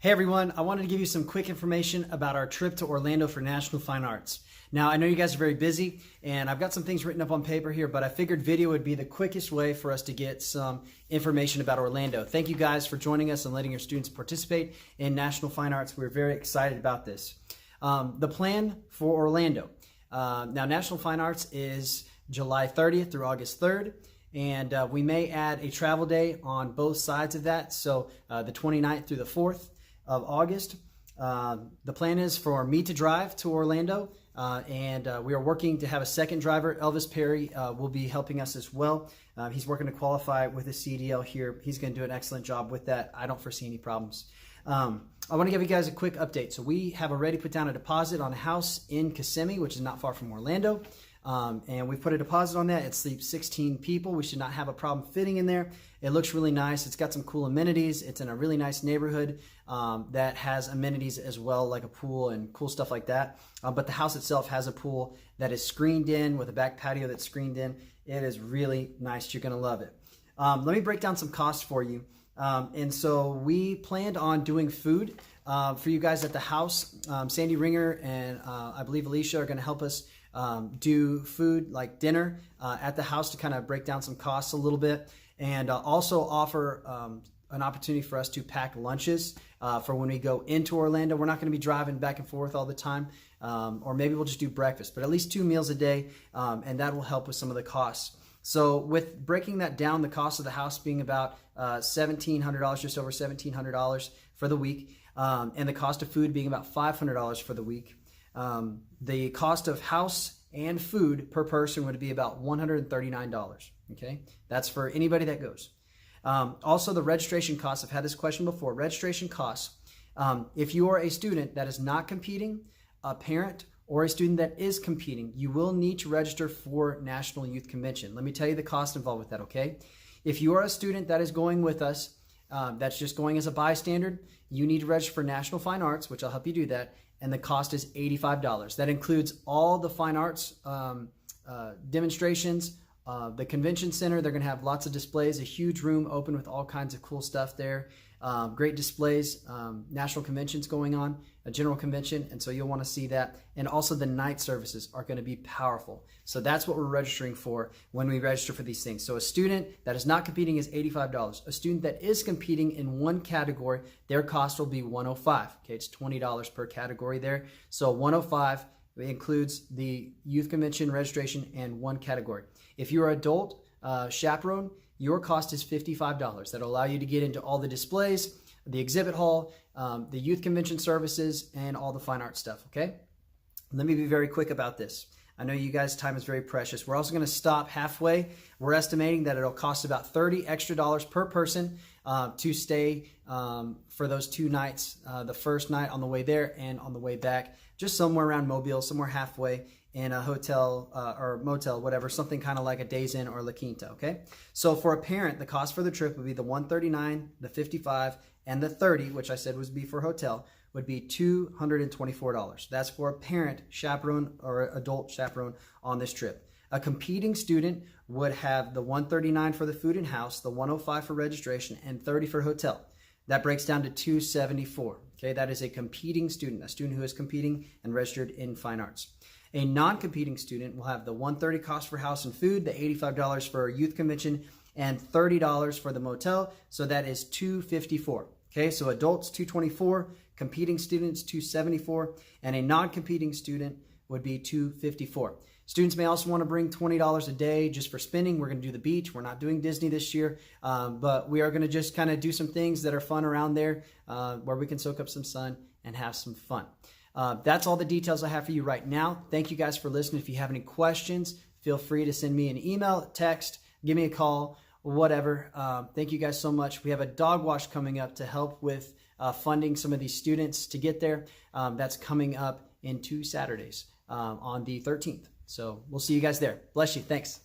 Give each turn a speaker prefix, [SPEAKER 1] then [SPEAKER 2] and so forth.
[SPEAKER 1] Hey everyone, I wanted to give you some quick information about our trip to Orlando for National Fine Arts. Now, I know you guys are very busy and I've got some things written up on paper here, but I figured video would be the quickest way for us to get some information about Orlando. Thank you guys for joining us and letting your students participate in National Fine Arts. We're very excited about this. The plan for Orlando. Now, National Fine Arts is July 30th through August 3rd. And we may add a travel day on both sides of that. So the 29th through the 4th of August. The plan is for me to drive to Orlando, and we are working to have a second driver. Elvis Perry will be helping us as well. He's working to qualify with a CDL here. He's going to do an excellent job with that. I don't foresee any problems. I want to give you guys a quick update. So we have already put down a deposit on a house in Kissimmee, which is not far from Orlando. And we've put a deposit on that. It sleeps 16 people. We should not have a problem fitting in there. It looks really nice. It's got some cool amenities. It's in a really nice neighborhood that has amenities as well, like a pool and cool stuff like that. But the house itself has a pool that is screened in with a back patio that's screened in. It is really nice. You're going to love it. Let me break down some costs for you. And so we planned on doing food for you guys at the house. Sandy Ringer and I believe Alicia are going to help us do food like dinner at the house to kind of break down some costs a little bit, and also offer an opportunity for us to pack lunches for when we go into Orlando. We're not going to be driving back and forth all the time, or maybe we'll just do breakfast, but at least 2 meals a day, and that will help with some of the costs. So with breaking that down, the cost of the house being about $1,700, just over $1,700 for the week, and the cost of food being about $500 for the week. The cost of house and food per person would be about $139. Okay, that's for anybody that goes. Also, the registration costs. I've had this question before. Registration costs. If you are a student that is not competing, a parent, or a student that is competing, you will need to register for National Youth Convention. Let me tell you the cost involved with that. Okay, if you are a student that is going with us, that's just going as a bystander, you need to register for National Fine Arts, which I'll help you do that. And the cost is $85. That includes all the fine arts demonstrations, the convention center. They're going to have lots of displays, a huge room open with all kinds of cool stuff there. Great displays, national conventions going on, a general convention, and so you'll want to see that. And also the night services are going to be powerful. So that's what we're registering for when we register for these things. So a student that is not competing is $85. A student that is competing in one category, their cost will be $105. Okay, it's $20 per category there. So $105 includes the youth convention registration and one category. If you're an adult chaperone, your cost is $55. That'll allow you to get into all the displays, the exhibit hall, the youth convention services, and all the fine art stuff, okay? Let me be very quick about this. I know you guys' time is very precious. We're also going to stop halfway. We're estimating that it'll cost about $30 extra per person to stay for those 2 nights, the first night on the way there and on the way back, just somewhere around Mobile, somewhere halfway in a hotel or motel, whatever, something kind of like a Days Inn or La Quinta, okay? So for a parent, the cost for the trip would be the $139, the $55, and the $30, which I said would be for hotel, would be $224. That's for a parent chaperone or adult chaperone on this trip. A competing student would have the $139 for the food and house, the $105 for registration, and $30 for hotel. That breaks down to $274. Okay, that is a competing student, a student who is competing and registered in fine arts. A non-competing student will have the $130 cost for house and food, the $85 for youth convention, and $30 for the motel. So that is $254. Okay, so adults $224, competing students $274, and a non-competing student would be $254. Students may also want to bring $20 a day just for spending. We're going to do the beach. We're not doing Disney this year, but we are going to just kind of do some things that are fun around there where we can soak up some sun and have some fun. That's all the details I have for you right now. Thank you guys for listening. If you have any questions, feel free to send me an email, text, give me a call, whatever. Thank you guys so much. We have a dog wash coming up to help with funding some of these students to get there. That's coming up in 2 Saturdays on the 13th. So we'll see you guys there. Bless you. Thanks.